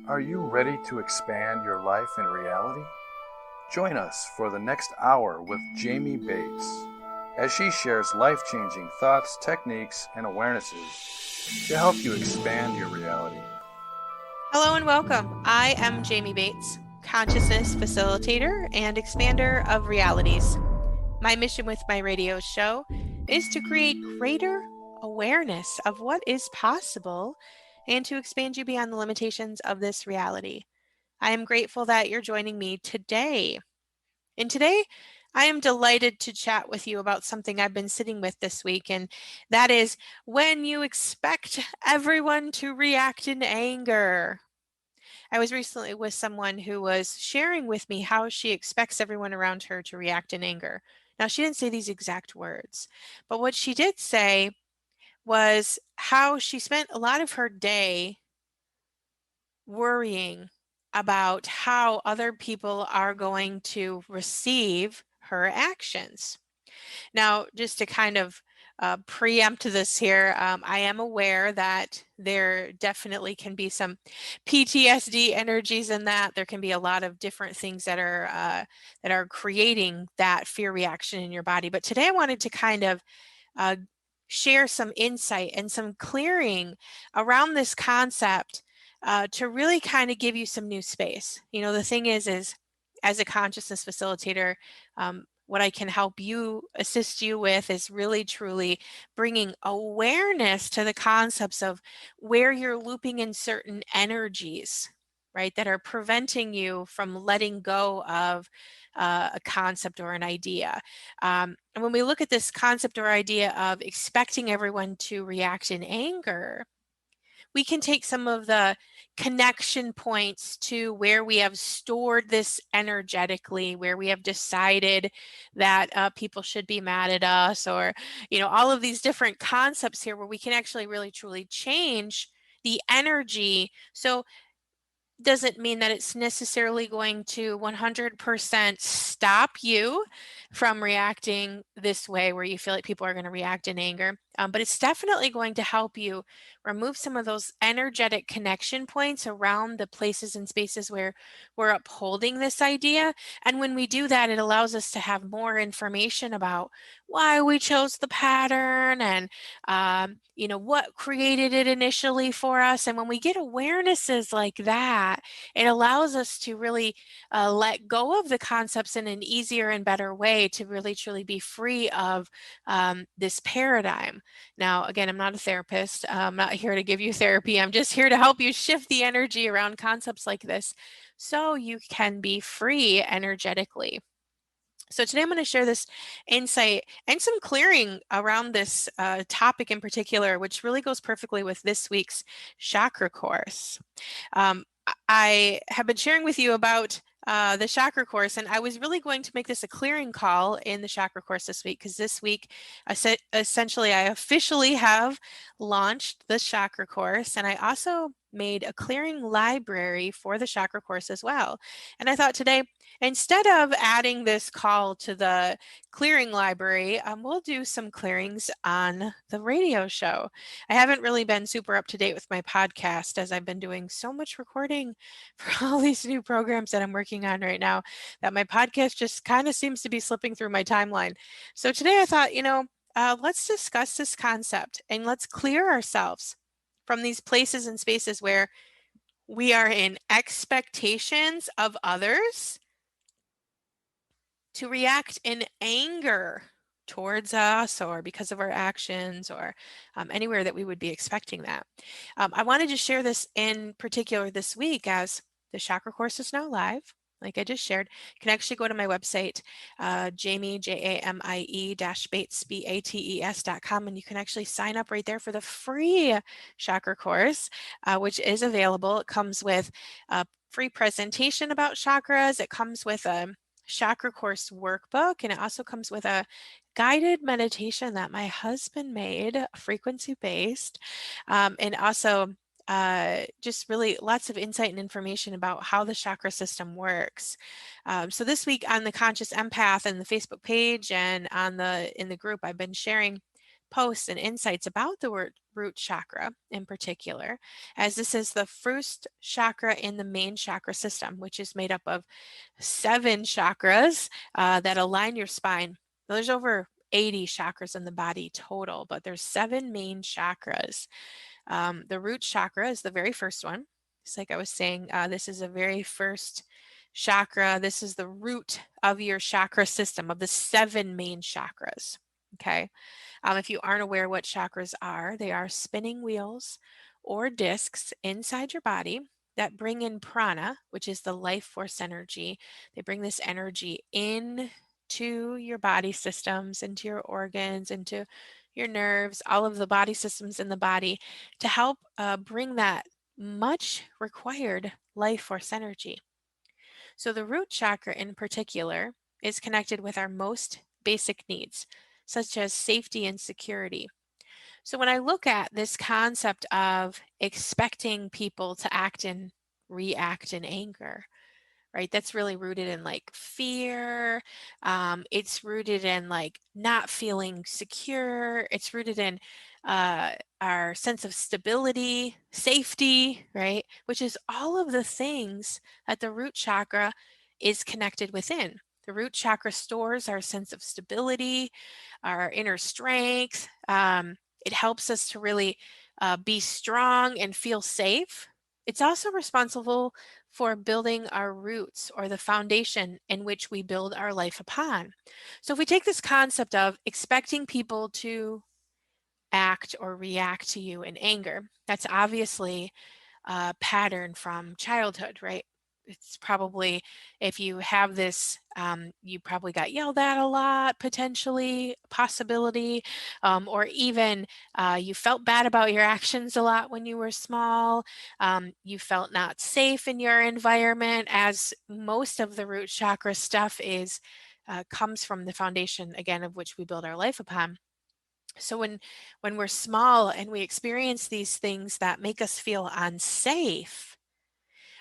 Are you ready to expand your life and reality? Join us for the next hour with Jamie Bates as she shares life changing thoughts, techniques, and awarenesses to help you expand your reality. Hello and welcome. I am Jamie Bates, consciousness facilitator and expander of realities. My mission with my radio show is to create greater awareness of what is possible and to expand you beyond the limitations of this reality. I am grateful that you're joining me today. And today, I am delighted to chat with you about something I've been sitting with this week, and that is when you expect everyone to react in anger. I was recently with someone who was sharing with me how she expects everyone around her to react in anger. Now, she didn't say these exact words, but what she did say was how she spent a lot of her day worrying about how other people are going to receive her actions. Now, just to kind of preempt this here, I am aware that there definitely can be some PTSD energies in that. There can be a lot of different things that are creating that fear reaction in your body. But today, I wanted to kind of uh, share some insight and some clearing around this concept to really kind of give you some new space. You know, the thing is as a consciousness facilitator, what I can help you assist you with is really truly bringing awareness to the concepts of where you're looping in certain energies, right, that are preventing you from letting go of a concept or an idea. And when we look at this concept or idea of expecting everyone to react in anger, we can take some of the connection points to where we have stored this energetically, where we have decided that people should be mad at us, or, you know, all of these different concepts here where we can actually really truly change the energy. So doesn't mean that it's necessarily going to 100% stop you from reacting this way where you feel like people are going to react in anger. But it's definitely going to help you remove some of those energetic connection points around the places and spaces where we're upholding this idea. And when we do that, it allows us to have more information about why we chose the pattern and you know, what created it initially for us. And when we get awarenesses like that, it allows us to really let go of the concepts in an easier and better way to really truly be free of this paradigm. Now, again, I'm not a therapist. I'm not here to give you therapy. I'm just here to help you shift the energy around concepts like this so you can be free energetically. So today I'm going to share this insight and some clearing around this topic in particular, which really goes perfectly with this week's chakra course. I have been sharing with you about the chakra course, and I was really going to make this a clearing call in the chakra course this week because this week, essentially, I officially have launched the chakra course, and I also made a clearing library for the chakra course as well. And I thought today, instead of adding this call to the clearing library, we'll do some clearings on the radio show. I haven't really been super up to date with my podcast as I've been doing so much recording for all these new programs that I'm working on right now that my podcast just kind of seems to be slipping through my timeline. So today I thought, let's discuss this concept and let's clear ourselves from these places and spaces where we are in expectations of others to react in anger towards us or because of our actions or anywhere that we would be expecting that. I wanted to share this in particular this week as the chakra course is now live. Like I just shared, you can actually go to my website, Jamie, Jamie Bates, Bates.com, and you can actually sign up right there for the free chakra course, which is available. It comes with a free presentation about chakras. It comes with a chakra course workbook, and it also comes with a guided meditation that my husband made, frequency based, and also just really lots of insight and information about how the chakra system works. So this week on the Conscious Empath and the Facebook page and on the in the group, I've been sharing posts and insights about the root chakra in particular, as this is the first chakra in the main chakra system, which is made up of 7 chakras that align your spine. There's over 80 chakras in the body total, but there's 7 main chakras. The root chakra is the very first one. It's like I was saying, this is the very first chakra. This is the root of your chakra system, of the 7 main chakras. Okay. If you aren't aware what chakras are, they are spinning wheels or discs inside your body that bring in prana, which is the life force energy. They bring this energy in to your body systems, into your organs, into your nerves, all of the body systems in the body to help bring that much required life force energy. So the root chakra in particular is connected with our most basic needs, such as safety and security. So when I look at this concept of expecting people to act and react in anger, right? That's really rooted in like fear. It's rooted in like not feeling secure. It's rooted in uh, our sense of stability, safety, right? Which is all of the things that the root chakra is connected within. The root chakra stores our sense of stability, our inner strength. It helps us to really be strong and feel safe. It's also responsible for building our roots or the foundation in which we build our life upon. So if we take this concept of expecting people to act or react to you in anger, that's obviously a pattern from childhood, right? It's probably, if you have this, you probably got yelled at a lot, potentially, possibility, or even you felt bad about your actions a lot when you were small. You felt not safe in your environment, as most of the root chakra stuff is comes from the foundation, again, of which we build our life upon. So when we're small and we experience these things that make us feel unsafe,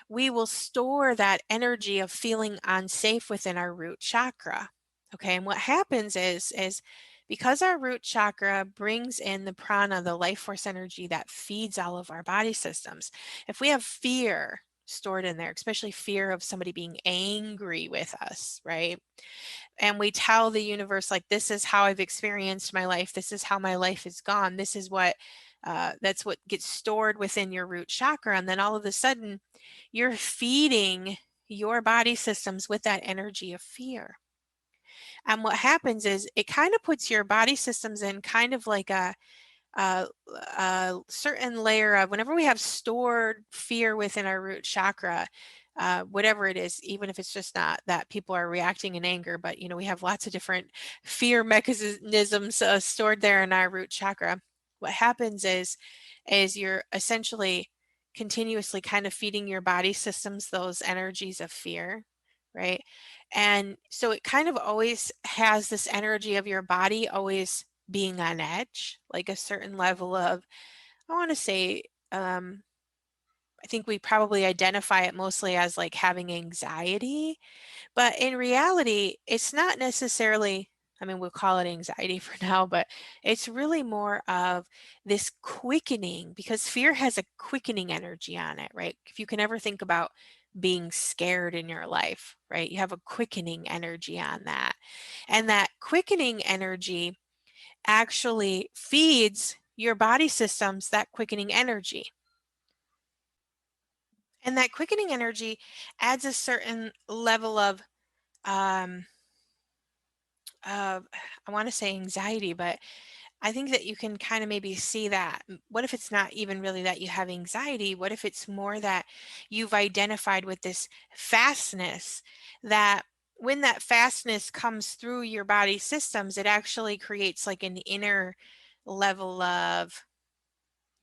we will store that energy of feeling unsafe within our root chakra. Okay, and what happens is because our root chakra brings in the prana, the life force energy that feeds all of our body systems. If we have fear stored in there, especially fear of somebody being angry with us, right? And we tell the universe, like, this is how I've experienced my life, this is how my life is gone, this is what that's what gets stored within your root chakra. And then all of a sudden you're feeding your body systems with that energy of fear. And what happens is it kind of puts your body systems in kind of like a, a certain layer of, whenever we have stored fear within our root chakra, whatever it is, even if it's just not that people are reacting in anger, but we have lots of different fear mechanisms stored there in our root chakra. What happens is you're essentially continuously kind of feeding your body systems those energies of fear, right? And so it kind of always has this energy of your body always being on edge, like a certain level of, I want to say, I think we probably identify it mostly as like having anxiety, but in reality, it's not necessarily, I mean, we'll call it anxiety for now, but it's really more of this quickening, because fear has a quickening energy on it, right? If you can ever think about being scared in your life, right? You have a quickening energy on that. And that quickening energy actually feeds your body systems that quickening energy. And that quickening energy adds a certain level um, of, I want to say anxiety, but I think that you can kind of maybe see that. What if it's not even really that you have anxiety? What if it's more that you've identified with this fastness, that when that fastness comes through your body systems, it actually creates like an inner level of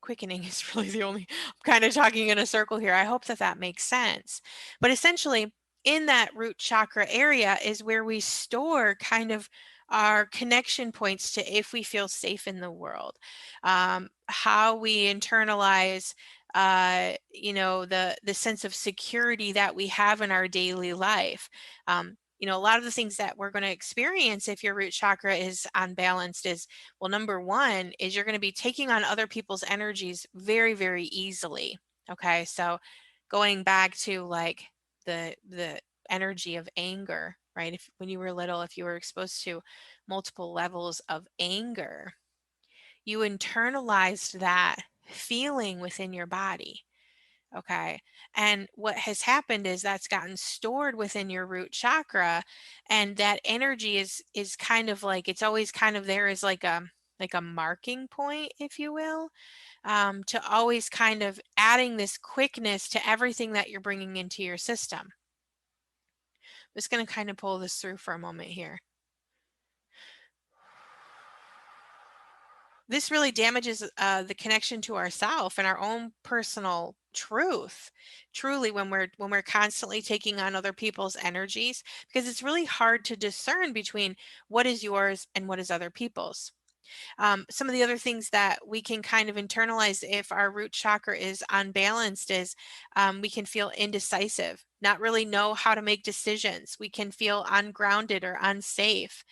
quickening is really the only, I'm kind of talking in a circle here. I hope that that makes sense. But essentially, in that root chakra area is where we store kind of our connection points to if we feel safe in the world, how we internalize the sense of security that we have in our daily life. a lot of the things that we're going to experience if your root chakra is unbalanced is, well, number one is you're going to be taking on other people's energies very, very easily. Okay. So going back to like the energy of anger, right? If when you were little, if you were exposed to multiple levels of anger, you internalized that feeling within your body. Okay. And what has happened is that's gotten stored within your root chakra, and that energy is kind of like it's always kind of there as like a marking point, if you will, to always kind of adding this quickness to everything that you're bringing into your system. I'm just going to kind of pull this through for a moment here. This really damages the connection to ourself and our own personal truth, truly, when we're constantly taking on other people's energies, because it's really hard to discern between what is yours and what is other people's. Some of the other things that we can kind of internalize if our root chakra is unbalanced is we can feel indecisive, not really know how to make decisions. We can feel ungrounded or unsafe.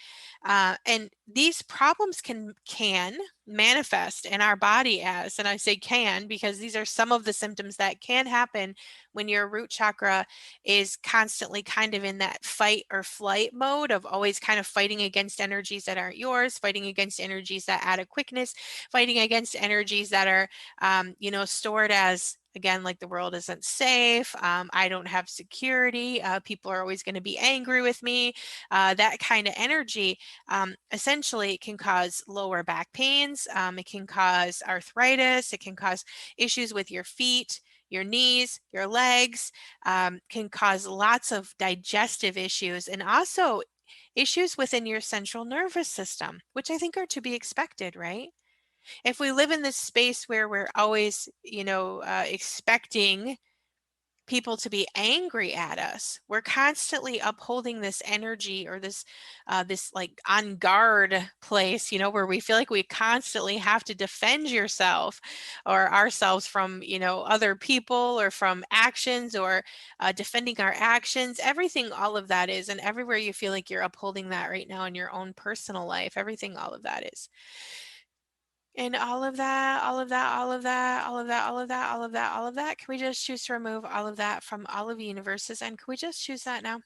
And these problems can manifest in our body as, and I say can because these are some of the symptoms that can happen when your root chakra is constantly kind of in that fight or flight mode of always kind of fighting against energies that aren't yours, fighting against energies that add a quickness, fighting against energies that are, stored as, again, like the world isn't safe. I don't have security. People are always going to be angry with me. That kind of energy essentially can cause lower back pains. It can cause arthritis. It can cause issues with your feet, your knees, your legs, can cause lots of digestive issues and also issues within your central nervous system, which I think are to be expected, right? If we live in this space where we're always, expecting people to be angry at us, we're constantly upholding this energy or this like on guard place, where we feel like we constantly have to defend yourself or ourselves from, other people or from actions or defending our actions, everything, all of that is, and everywhere you feel like you're upholding that right now in your own personal life, everything, all of that is. And all of that, all of that, all of that, all of that, all of that, all of that, all of that, can we just choose to remove all of that from all of the universes? And can we just choose that now?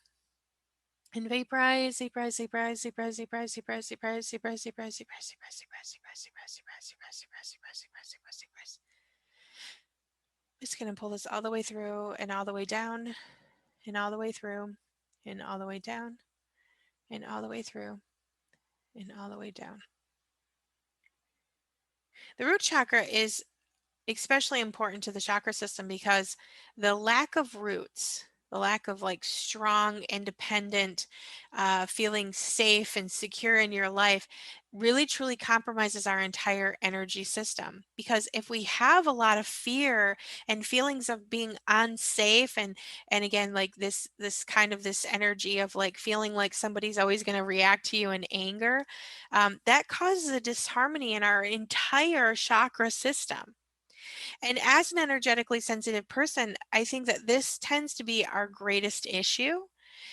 And vaporize, vaporize, vaporize, vaporize, vaporize, vaporize, vaporize, vaporize, vaporize, vaporize, vaporize, vaporize, vaporize, vaporize, vaporize, vaporize, vaporize, vaporize, vaporize. Just gonna pull this all the way through and all the way down and all the way through and all the way down and all the way through and all the way down. The root chakra is especially important to the chakra system because the lack of roots, the lack of like strong, independent, feeling safe and secure in your life really truly compromises our entire energy system. Because if we have a lot of fear and feelings of being unsafe and again like this kind of this energy of like feeling like somebody's always going to react to you in anger, that causes a disharmony in our entire chakra system. And as an energetically sensitive person, I think that this tends to be our greatest issue.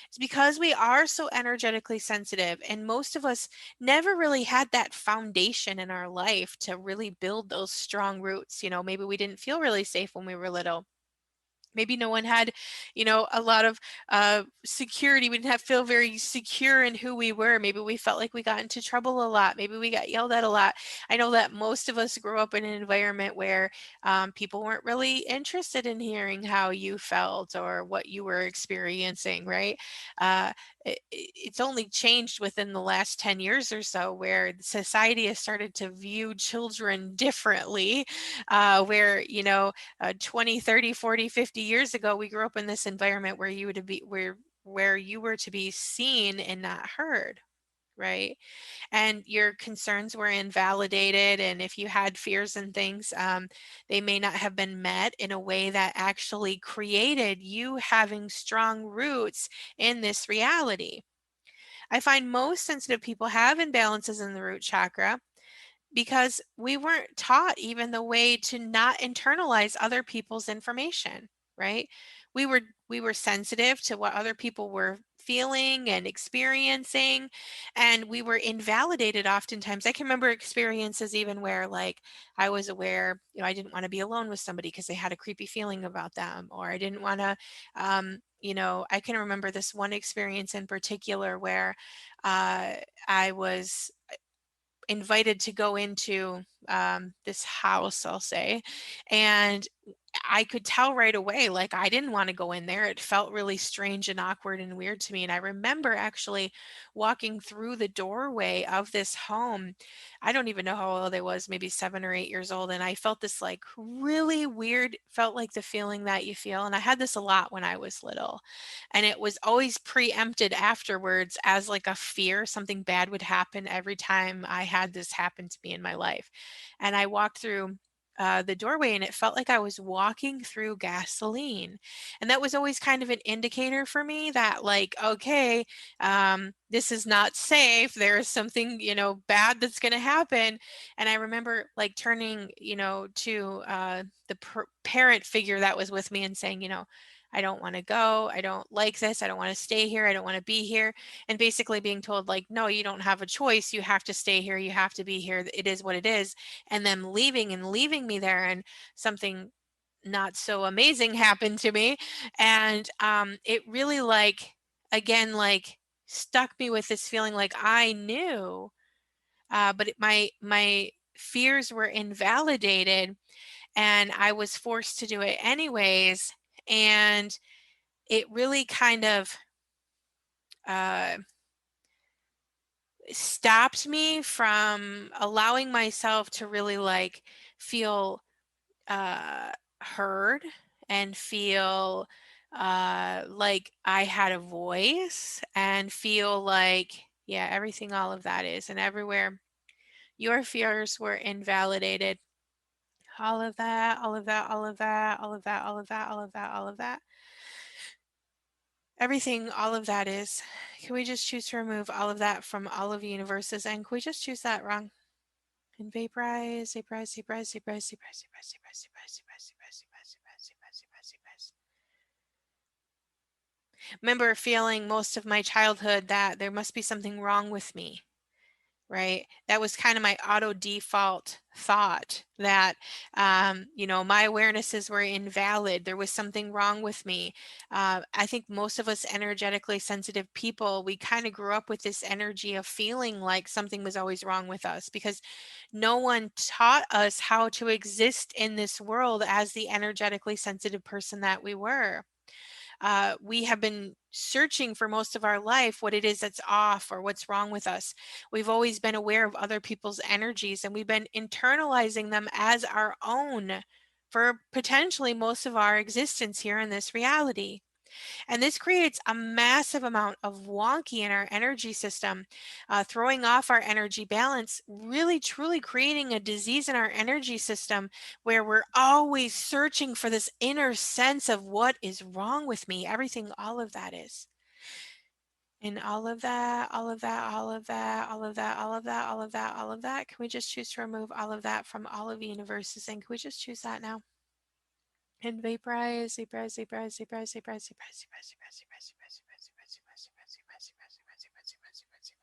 It's because we are so energetically sensitive, and most of us never really had that foundation in our life to really build those strong roots. Maybe we didn't feel really safe when we were little. Maybe no one had, a lot of security. We didn't feel very secure in who we were. Maybe we felt like we got into trouble a lot. Maybe we got yelled at a lot. I know that most of us grew up in an environment where people weren't really interested in hearing how you felt or what you were experiencing, right? It's only changed within the last 10 years or so where society has started to view children differently, where, 20, 30, 40, 50 years ago, we grew up in this environment where you would be where you were to be seen and not heard, right? And your concerns were invalidated, and if you had fears and things, they may not have been met in a way that actually created you having strong roots in this reality. I find most sensitive people have imbalances in the root chakra because we weren't taught even the way to not internalize other people's information, right? We were we were sensitive to what other people were feeling and experiencing, and we were invalidated oftentimes. I can remember experiences even where like I was aware, I didn't want to be alone with somebody because they had a creepy feeling about them, or I didn't want to, I can remember this one experience in particular where uh, I was invited to go into this house, I'll say, and I could tell right away, like, I didn't want to go in there. It felt really strange and awkward and weird to me. And I remember actually walking through the doorway of this home. I don't even know how old I was, maybe 7 or 8 years old. And I felt this like really weird, felt like the feeling that you feel. And I had this a lot when I was little. And it was always preempted afterwards as like a fear, something bad would happen every time I had this happen to me in my life. And I walked through the doorway and it felt like I was walking through gasoline. And that was always kind of an indicator for me that, like, okay, this is not safe. There is something, bad that's going to happen. And I remember like turning, to the parent figure that was with me and saying, I don't want to go. I don't like this. I don't want to stay here. I don't want to be here. And basically being told, like, no, you don't have a choice. You have to stay here. You have to be here. It is what it is. And them leaving me there. And something not so amazing happened to me. And it really, like, again, like, stuck me with this feeling like I knew, but my fears were invalidated and I was forced to do it anyways. And it really kind of uh, stopped me from allowing myself to really like feel heard and feel like I had a voice and feel like, yeah, everything, all of that is, and everywhere your fears were invalidated. All of that, all of that, all of that, all of that, all of that, all of that, all of that. Everything, all of that is. Can we just choose to remove all of that from all of the universes? And can we just choose that wrong? And vaporize, vaporize, vaporize, vaporize, vaporize, vaporize, vaporize, vaporize, vaporize, vaporize, vaporize, vaporize, vaporize, vaporize. Remember feeling most of my childhood that there must be something wrong with me, right? That was kind of my auto default thought that, my awarenesses were invalid. There was something wrong with me. I think most of us energetically sensitive people, we kind of grew up with this energy of feeling like something was always wrong with us because no one taught us how to exist in this world as the energetically sensitive person that we were. We have been searching for most of our life what it is that's off or what's wrong with us. We've always been aware of other people's energies and we've been internalizing them as our own for potentially most of our existence here in this reality. And this creates a massive amount of wonky in our energy system, throwing off our energy balance, really truly creating a disease in our energy system where we're always searching for this inner sense of what is wrong with me, everything, all of that is. And all of that, all of that, all of that, all of that, all of that, all of that, all of that. Can we just choose to remove all of that from all of the universes? And can we just choose that now? And vaporize, vaporize, vaporize, vaporize, vaporize, vaporize, vaporize, vaporize, vaporize, vaporize, vaporize, vaporize, vaporize, vaporize, vaporize, vaporize, vaporize, vaporize, vaporize, vaporize.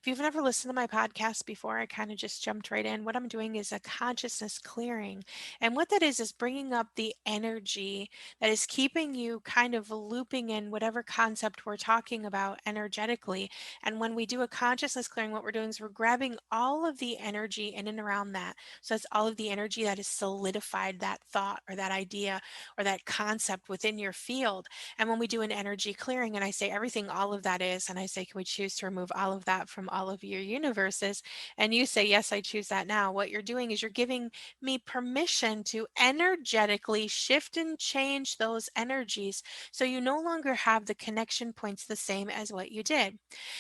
If you've never listened to my podcast before, I kind of just jumped right in. What I'm doing is a consciousness clearing. And what that is bringing up the energy that is keeping you kind of looping in whatever concept we're talking about energetically. And when we do a consciousness clearing, what we're doing is we're grabbing all of the energy in and around that. So it's all of the energy that has solidified that thought or that idea or that concept within your field. And when we do an energy clearing and I say everything, all of that is, and I say, can we choose to remove all of that from all of your universes? And you say, yes, I choose that now. What you're doing is you're giving me permission to energetically shift and change those energies. So you no longer have the connection points the same as what you did.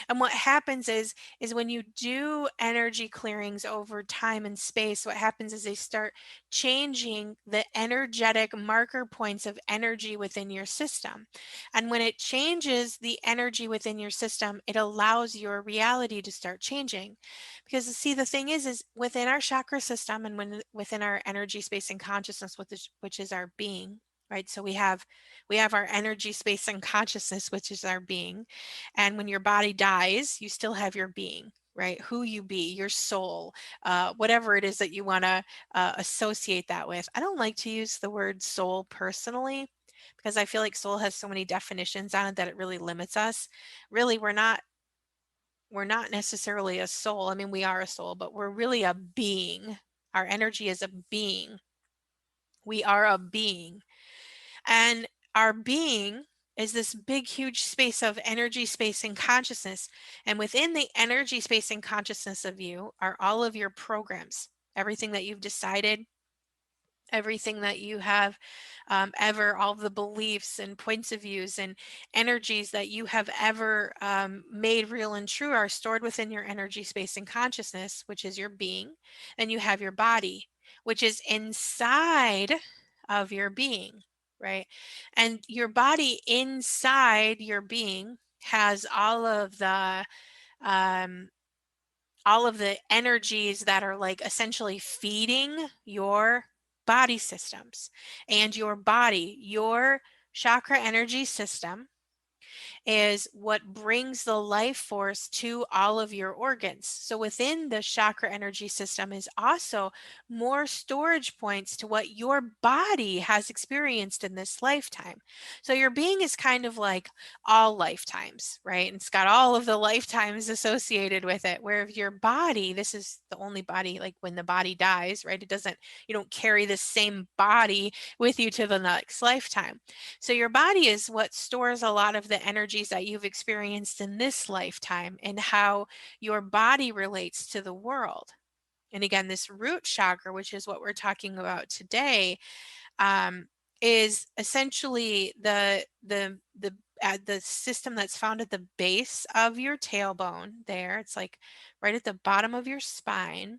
And what happens is when you do energy clearings over time and space, what happens is they start changing the energetic marker points of energy within your system. And when it changes the energy within your system, it allows your reality ability to start changing. Because see, the thing is within our chakra system and within our energy, space, and consciousness, which is our being, right? So we have our energy, space, and consciousness, which is our being. And when your body dies, you still have your being, right? Who you be, your soul, whatever it is that you want to associate that with. I don't like to use the word soul personally because I feel like soul has so many definitions on it that it really limits us. Really, we're not necessarily a soul. I mean, we are a soul, but we're really a being. Our energy is a being. We are a being. And our being is this big, huge space of energy, space, and consciousness. And within the energy, space, and consciousness of you are all of your programs, everything that you've decided, everything that you have ever, all the beliefs and points of views and energies that you have ever made real and true are stored within your energy, space, and consciousness, which is your being. And you have your body, which is inside of your being, right? And your body inside your being has um, all of the energies that are like essentially feeding your body systems and your body, your chakra energy system is what brings the life force to all of your organs. So within the chakra energy system is also more storage points to what your body has experienced in this lifetime. So your being is kind of like all lifetimes, right? And it's got all of the lifetimes associated with it. Where your body, this is the only body, like when the body dies, right? You don't carry the same body with you to the next lifetime. So your body is what stores a lot of the energies that you've experienced in this lifetime and how your body relates to the world. And again, this root chakra, which is what we're talking about today, um, is essentially the system that's found at the base of your tailbone. There, it's like right at the bottom of your spine.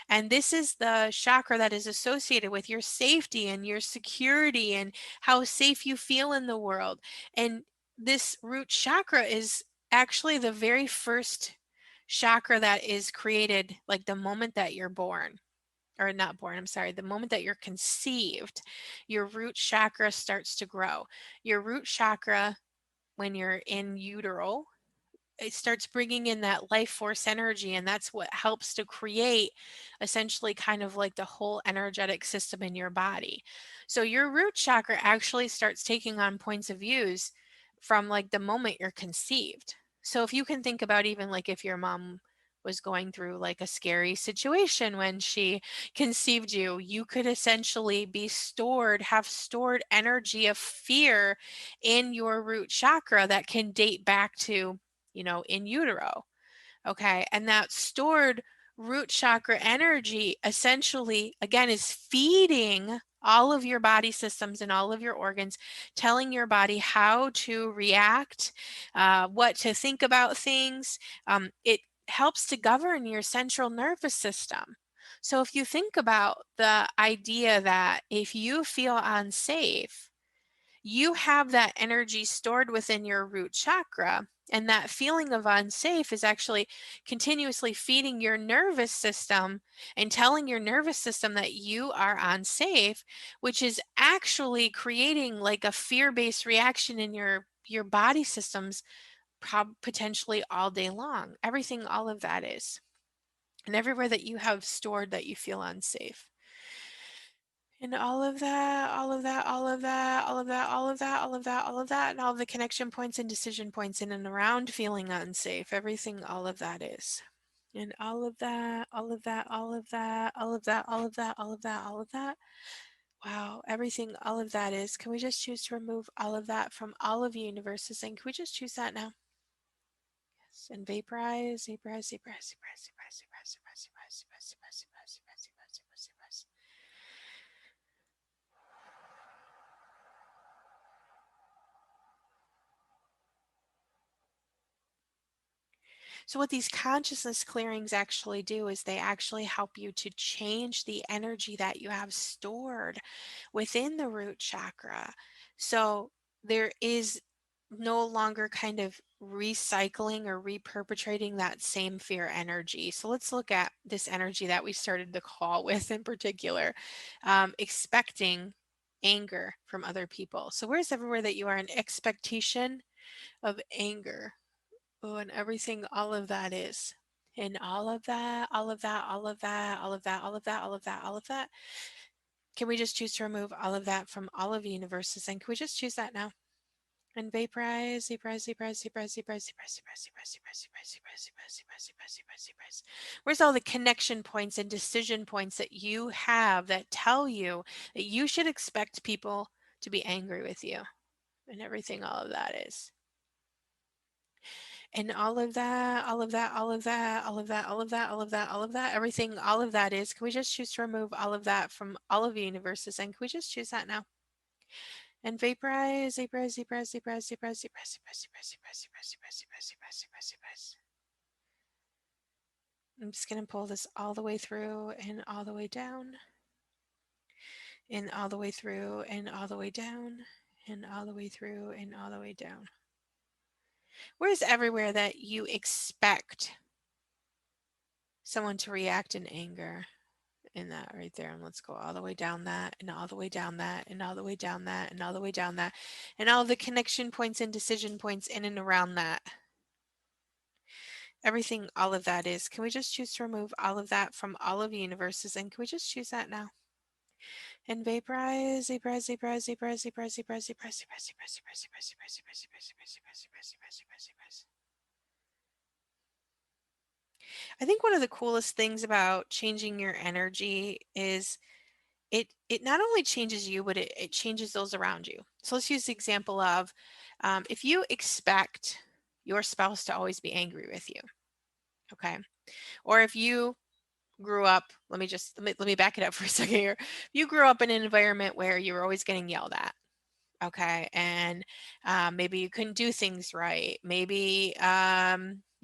And this is the chakra that is associated with your safety and your security and how safe you feel in the world. And this root chakra is actually the very first chakra that is created like the moment that you're born. Or not born, I'm sorry, the moment that you're conceived, your root chakra starts to grow. Your root chakra, when you're in utero, it starts bringing in that life force energy, and that's what helps to create essentially kind of like the whole energetic system in your body. So your root chakra actually starts taking on points of views from like the moment you're conceived. So if you can think about even like if your mom was going through like a scary situation when she conceived you, you could essentially have stored energy of fear in your root chakra that can date back to in utero. Okay. And that stored root chakra energy essentially, again, is feeding all of your body systems and all of your organs, telling your body how to react, what to think about things. It helps to govern your central nervous system. So if you think about the idea that if you feel unsafe, you have that energy stored within your root chakra. And that feeling of unsafe is actually continuously feeding your nervous system and telling your nervous system that you are unsafe, which is actually creating like a fear-based reaction in your body systems potentially all day long. Everything, all of that is. And everywhere that you have stored that you feel unsafe. And all of that, all of that, all of that, all of that, all of that, all of that, all of that, and all the connection points and decision points in and around feeling unsafe, everything, all of that is. And all of that, all of that, all of that, all of that, all of that, all of that, all of that. Wow, everything, all of that is. Can we just choose to remove all of that from all of universes? And can we just choose that now? Yes. And vaporize, vaporize, vaporize, vaporize, vaporize, vaporize, vaporize, vaporize, vaporize, vaporize, vaporize, vaporize, vaporize, vaporize. So, what these consciousness clearings actually do is they actually help you to change the energy that you have stored within the root chakra. So, there is no longer kind of recycling or reperpetrating that same fear energy. So let's look at this energy that we started the call with in particular, expecting anger from other people. So where's everywhere that you are an expectation of anger? Oh, and everything, all of that is. And all of that, all of that, all of that, all of that, all of that, all of that, all of that. Can we just choose to remove all of that from all of the universes? And can we just choose that now? And vaporize, vaporize, vaporize, vaporize, vaporize, vaporize, vaporize, vaporize, vaporize, vaporize, vaporize, vaporize, vaporize, vaporize, vaporize. Where's all the connection points and decision points that you have that tell you that you should expect people to be angry with you? And everything, all of that is. And all of that, all of that, all of that, all of that, all of that, all of that, all of that, everything, all of that is. Can we just choose to remove all of that from all of the universes? And can we just choose that now? And vaporize, vaporize, vaporize, vaporize, vaporize, vaporize, vaporize, vaporize, vaporize, vaporize, vaporize, vaporize, vaporize, vaporize. I'm just going to pull this all the way through and all the way down, and all the way through and all the way down, and all the way through and all the way down. Where's everywhere that you expect someone to react in anger? In that right there, and let's go all the way down that, and all the way down that, and all the way down that, and all the way down that, and all the connection points and decision points in and around that. Everything, all of that is. Can we just choose to remove all of that from all of the universes? And can we just choose that now? And vaporize, vaporize, vaporize, vaporize, vaporize, vaporize, vaporize, vaporize, vaporize, vaporize, vaporize, vaporize, vaporize, vaporize, vaporize, vaporize, vaporize, vaporize. I think one of the coolest things about changing your energy is it not only changes you, but it changes those around you. So let's use the example of if you expect your spouse to always be angry with you, okay? Or if you grew up, let me back it up for a second here. You grew up in an environment where you were always getting yelled at, okay, and maybe you couldn't do things right, maybe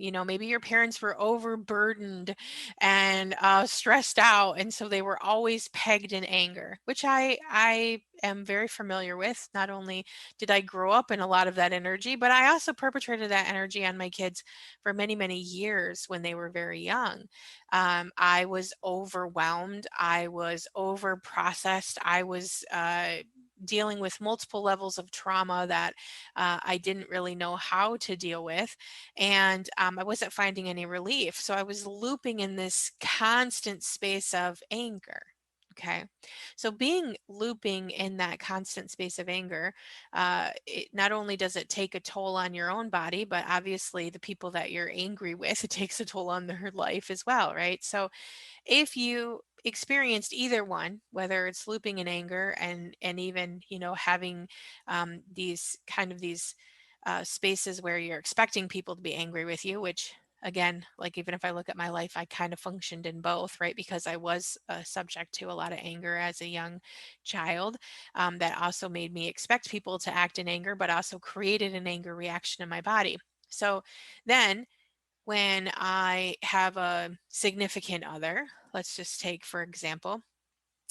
maybe your parents were overburdened and stressed out, and so they were always pegged in anger, which I am very familiar with. Not only did I grow up in a lot of that energy, but I also perpetrated that energy on my kids for many, many years when they were very young. I was overwhelmed, I was over processed, I was dealing with multiple levels of trauma that I didn't really know how to deal with. And I wasn't finding any relief. So I was looping in this constant space of anger. Okay. So being looping in that constant space of anger, it not only does it take a toll on your own body, but obviously the people that you're angry with, it takes a toll on their life as well, right? So if you experienced either one, whether it's looping in anger and even having these spaces where you're expecting people to be angry with you, which again, like even if I look at my life, I kind of functioned in both, right? Because I was subject to a lot of anger as a young child. That also made me expect people to act in anger, but also created an anger reaction in my body. So then when I have a significant other, let's just take, for example,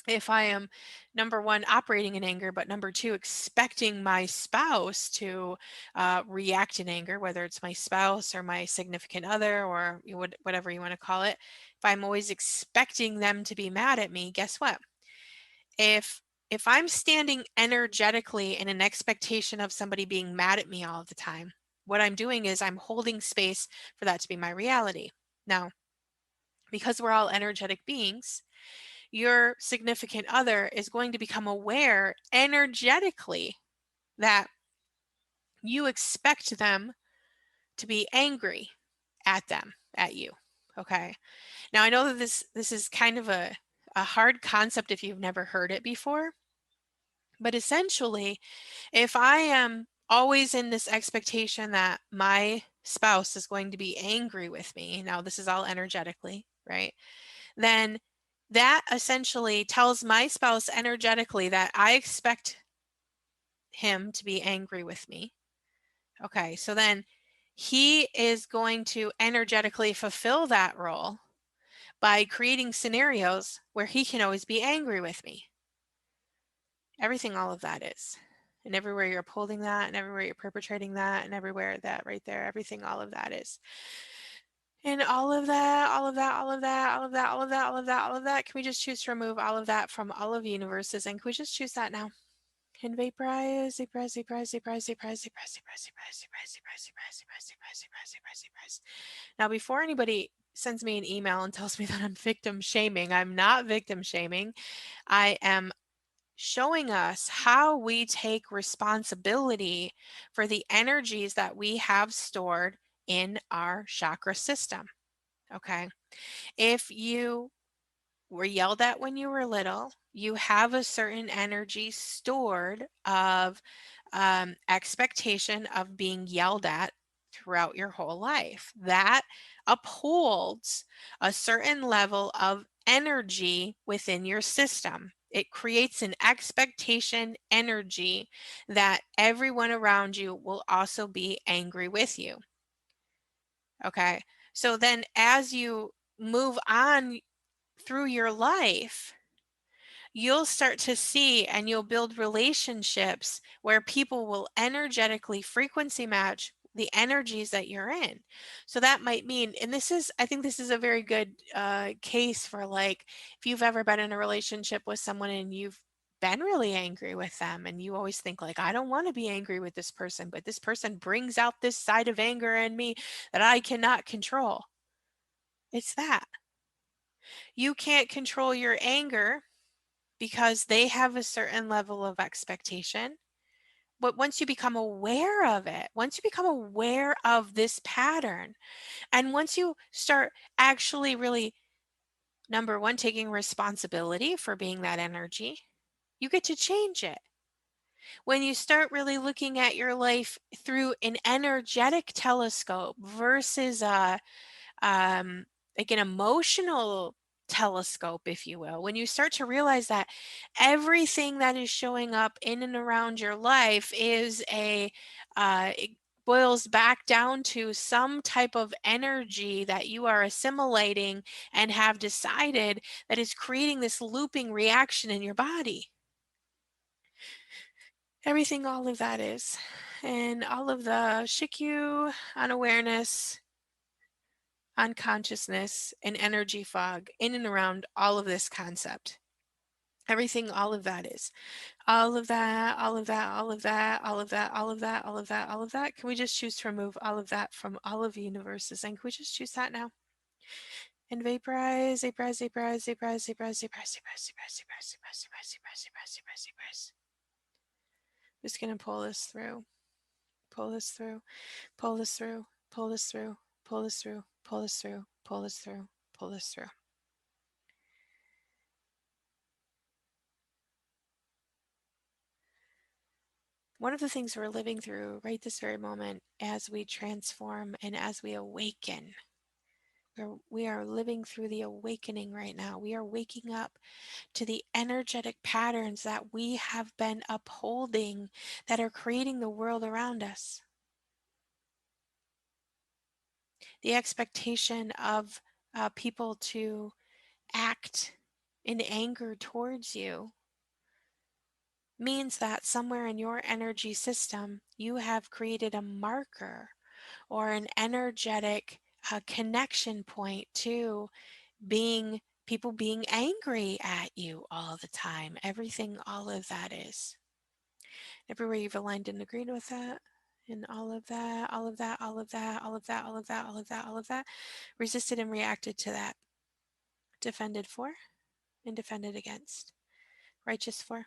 if I am number one, operating in anger, but number two, expecting my spouse to react in anger, whether it's my spouse or my significant other or whatever you want to call it, if I'm always expecting them to be mad at me, guess what? If if I'm standing energetically in an expectation of somebody being mad at me all the time, what I'm doing is I'm holding space for that to be my reality. Now, because we're all energetic beings, your significant other is going to become aware energetically that you expect them to be angry at you. Okay. Now I know that this is kind of a hard concept if you've never heard it before, but essentially, if I am always in this expectation that my spouse is going to be angry with me, now this is all energetically, right? Then that essentially tells my spouse energetically that I expect him to be angry with me. Okay, so then he is going to energetically fulfill that role by creating scenarios where he can always be angry with me. Everything, all of that is. and everywhere you're upholding that, and everywhere you're perpetrating that, and everywhere that right there, everything, all of that is. And all of that, all of that, all of that, all of that, all of that, all of that, all of that, can we just choose to remove all of that from all of universes? And can we just choose that now? And vaporize, vaporize, vaporize, vaporize, vaporize, vaporize, vaporize, vaporize, vaporize, vaporize, vaporize, vaporize, vaporize, vaporize, vaporize. Now, before anybody sends me an email and tells me that I'm victim shaming, I'm not victim shaming. I am showing us how we take responsibility for the energies that we have stored in our chakra system. Okay. If you were yelled at when you were little, you have a certain energy stored of expectation of being yelled at throughout your whole life. That upholds a certain level of energy within your system. It creates an expectation energy that everyone around you will also be angry with you. Okay. So then as you move on through your life, you'll start to see and you'll build relationships where people will energetically frequency match the energies that you're in. So that might mean, and I think this is a very good case for like, if you've ever been in a relationship with someone and you've been really angry with them and you always think like, I don't want to be angry with this person, but this person brings out this side of anger in me that I cannot control. It's that. You can't control your anger because they have a certain level of expectation. But once you become aware of it, once you become aware of this pattern, and once you start actually really, number one, taking responsibility for being that energy, you get to change it. When you start really looking at your life through an energetic telescope versus um, like an emotional telescope, if you will, when you start to realize that everything that is showing up in and around your life it boils back down to some type of energy that you are assimilating and have decided that is creating this looping reaction in your body. Everything, all of that is. And all of the shikyu, unawareness, unconsciousness, and energy fog in and around all of this concept. Everything, all of that is. All of that, all of that, all of that, all of that, all of that, all of that, all of that. Can we just choose to remove all of that from all of the universes? And can we just choose that now? And vaporize, vaporize, vaporize, vaporize, vaporize, vaporize, vaporize, vaporize, vaporize, vaporize, vaporize, vaporize, vaporize, vaporize. Just gonna pull this through, pull this through, pull this through, pull this through, pull this through, pull this through, pull this through, pull this through. One of the things we're living through right this very moment as we transform and as we awaken, we are living through the awakening right now. We are waking up to the energetic patterns that we have been upholding that are creating the world around us. The expectation of people to act in anger towards you means that somewhere in your energy system, you have created a marker or an energetic connection point to being people being angry at you all the time. Everything, all of that is. Everywhere you've aligned and agreed with that. And all of that, all of that, all of that, all of that, all of that, all of that, all of that, resisted and reacted to that. Defended for and defended against. Righteous for,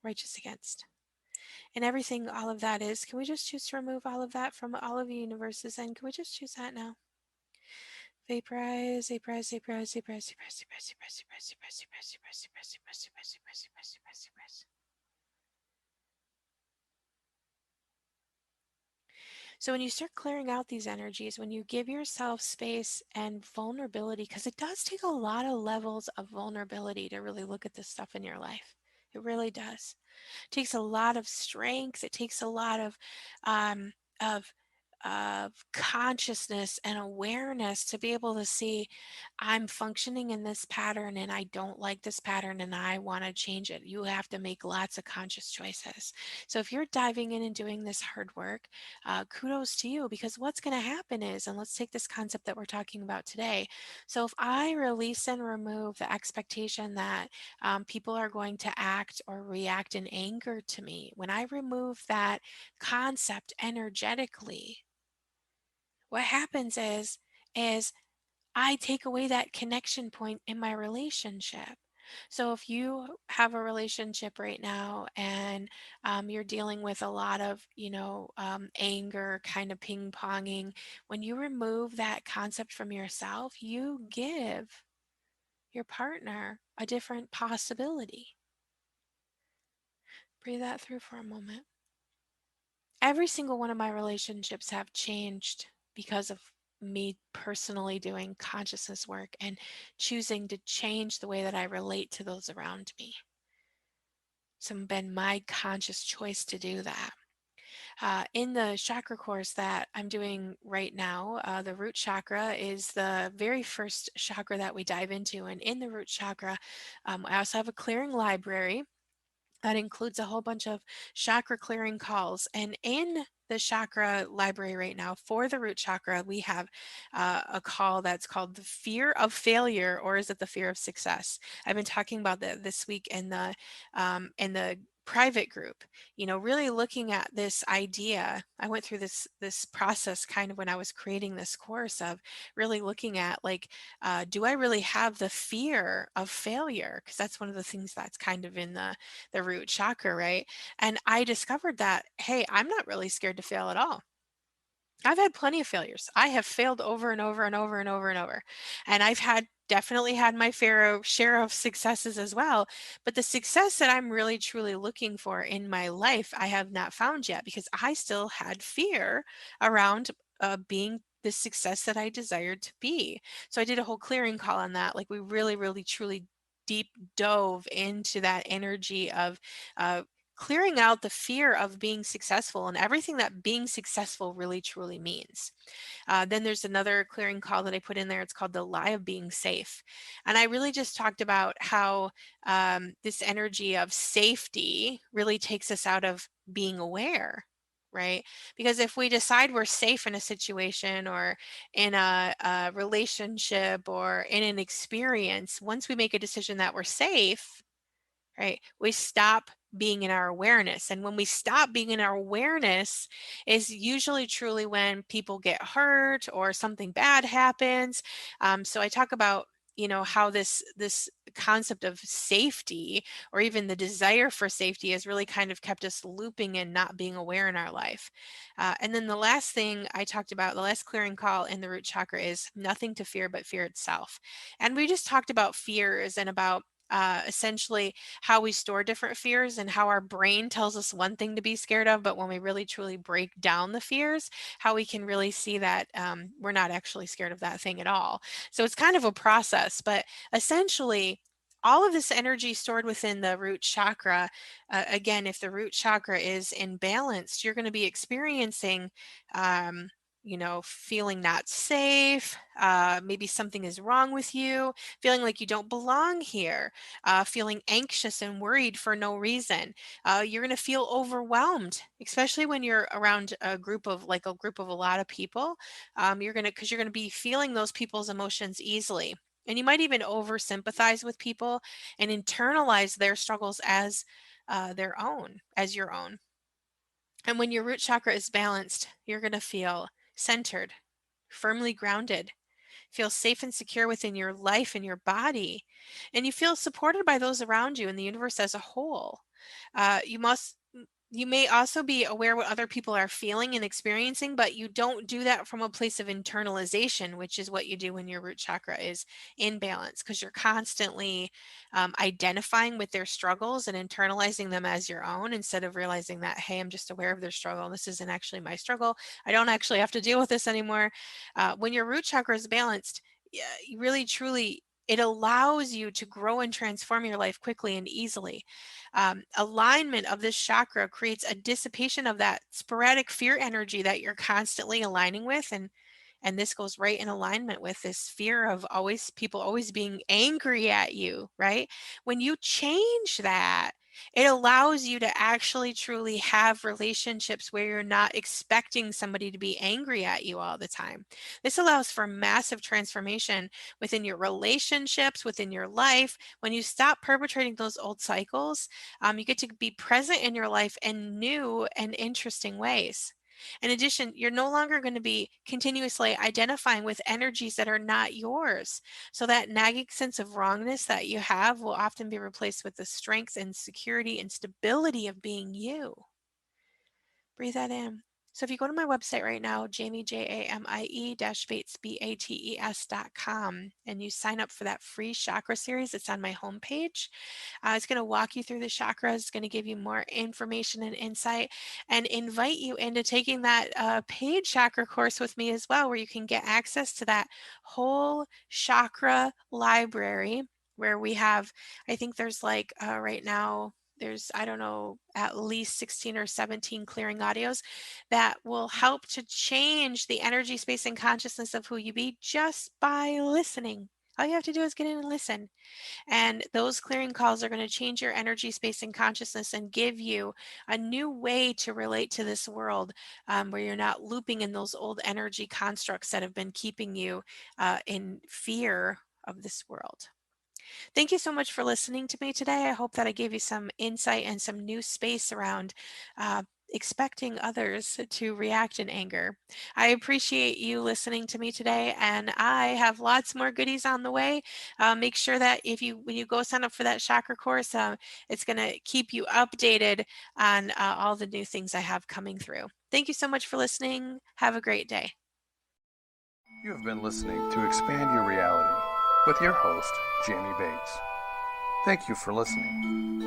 righteous against. And everything, all of that is. Can we just choose to remove all of that from all of the universes? And can we just choose that now? Vaporize, vaporize, vaporize, vaporize, vaporize, vaporize, vaporize, vaporize, vaporize, vaporize, vaporize, vaporize, vaporize, vaporize, vaporize, vaporize, vaporize. So when you start clearing out these energies, when you give yourself space and vulnerability, because it does take a lot of levels of vulnerability to really look at this stuff in your life. It really does. It takes a lot of strength. It takes a lot of of consciousness and awareness to be able to see I'm functioning in this pattern and I don't like this pattern and I want to change it. You have to make lots of conscious choices. So if you're diving in and doing this hard work, kudos to you, because what's going to happen is, and let's take this concept that we're talking about today. So if I release and remove the expectation that people are going to act or react in anger to me, when I remove that concept energetically, what happens is I take away that connection point in my relationship. So if you have a relationship right now and you're dealing with a lot of, anger, kind of ping ponging, when you remove that concept from yourself, you give your partner a different possibility. Breathe that through for a moment. Every single one of my relationships have changed because of me personally doing consciousness work and choosing to change the way that I relate to those around me. So it's been my conscious choice to do that. In the chakra course that I'm doing right now, the root chakra is the very first chakra that we dive into. And in the root chakra, I also have a clearing library that includes a whole bunch of chakra clearing calls. And in the chakra library right now for the root chakra, we have a call that's called the fear of failure, or is it the fear of success? I've been talking about that this week in the private group, really looking at this idea. I went through this process kind of when I was creating this course of really looking at, like, do I really have the fear of failure? Because that's one of the things that's kind of in the root chakra, right? And I discovered that, hey, I'm not really scared to fail at all. I've had plenty of failures. I have failed over and over and over and over and over. And I've had definitely had my fair share of successes as well. But the success that I'm really truly looking for in my life, I have not found yet, because I still had fear around being the success that I desired to be. So I did a whole clearing call on that. Like, we really, really, truly deep dove into that energy of uh, clearing out the fear of being successful and everything that being successful really truly means. Then there's another clearing call that I put in there. It's called the lie of being safe. And I really just talked about how this energy of safety really takes us out of being aware. Right? Because if we decide we're safe in a situation or in a relationship or in an experience, once we make a decision that we're safe, right, we stop being in our awareness. And when we stop being in our awareness is usually truly when people get hurt or something bad happens. So I talk about, how this concept of safety, or even the desire for safety, has really kind of kept us looping and not being aware in our life. And then the last thing I talked about, the last clearing call in the root chakra, is nothing to fear but fear itself. And we just talked about fears and about essentially how we store different fears and how our brain tells us one thing to be scared of, but when we really truly break down the fears, how we can really see that we're not actually scared of that thing at all. So it's kind of a process, but essentially, all of this energy stored within the root chakra, again, if the root chakra is imbalanced, you're going to be experiencing um, feeling not safe, maybe something is wrong with you, feeling like you don't belong here, feeling anxious and worried for no reason. You're going to feel overwhelmed, especially when you're around a group of a lot of people. Because you're going to be feeling those people's emotions easily. And you might even over sympathize with people and internalize their struggles as their own, as your own. And when your root chakra is balanced, you're going to feel centered, firmly grounded, feel safe and secure within your life and your body, and you feel supported by those around you and the universe as a whole. You may also be aware what other people are feeling and experiencing, but you don't do that from a place of internalization, which is what you do when your root chakra is in balance, because you're constantly identifying with their struggles and internalizing them as your own, instead of realizing that, hey, I'm just aware of their struggle. This isn't actually my struggle. I don't actually have to deal with this anymore. When your root chakra is balanced, yeah, you really truly It allows you to grow and transform your life quickly and easily. Alignment of this chakra creates a dissipation of that sporadic fear energy that you're constantly aligning with, and this goes right in alignment with this fear of always people always being angry at you, right? When you change that, it allows you to actually truly have relationships where you're not expecting somebody to be angry at you all the time. This allows for massive transformation within your relationships, within your life. When you stop perpetrating those old cycles, you get to be present in your life in new and interesting ways. In addition, you're no longer going to be continuously identifying with energies that are not yours. So that nagging sense of wrongness that you have will often be replaced with the strength and security and stability of being you. Breathe that in. So if you go to my website right now, Jamie, Jamie-Bates, Bates.com, and you sign up for that free chakra series, it's on my homepage. It's going to walk you through the chakras, it's going to give you more information and insight, and invite you into taking that paid chakra course with me as well, where you can get access to that whole chakra library, where we have, I think there's like right now, there's, I don't know, at least 16 or 17 clearing audios that will help to change the energy, space, and consciousness of who you be just by listening. All you have to do is get in and listen. And those clearing calls are going to change your energy, space, and consciousness and give you a new way to relate to this world, where you're not looping in those old energy constructs that have been keeping you in fear of this world. Thank you so much for listening to me today. I hope that I gave you some insight and some new space around expecting others to react in anger. I appreciate you listening to me today, and I have lots more goodies on the way. Make sure that when you go sign up for that chakra course, it's going to keep you updated on all the new things I have coming through. Thank you so much for listening. Have a great day. You have been listening to Expand Your Reality with your host, Jamie Bates. Thank you for listening.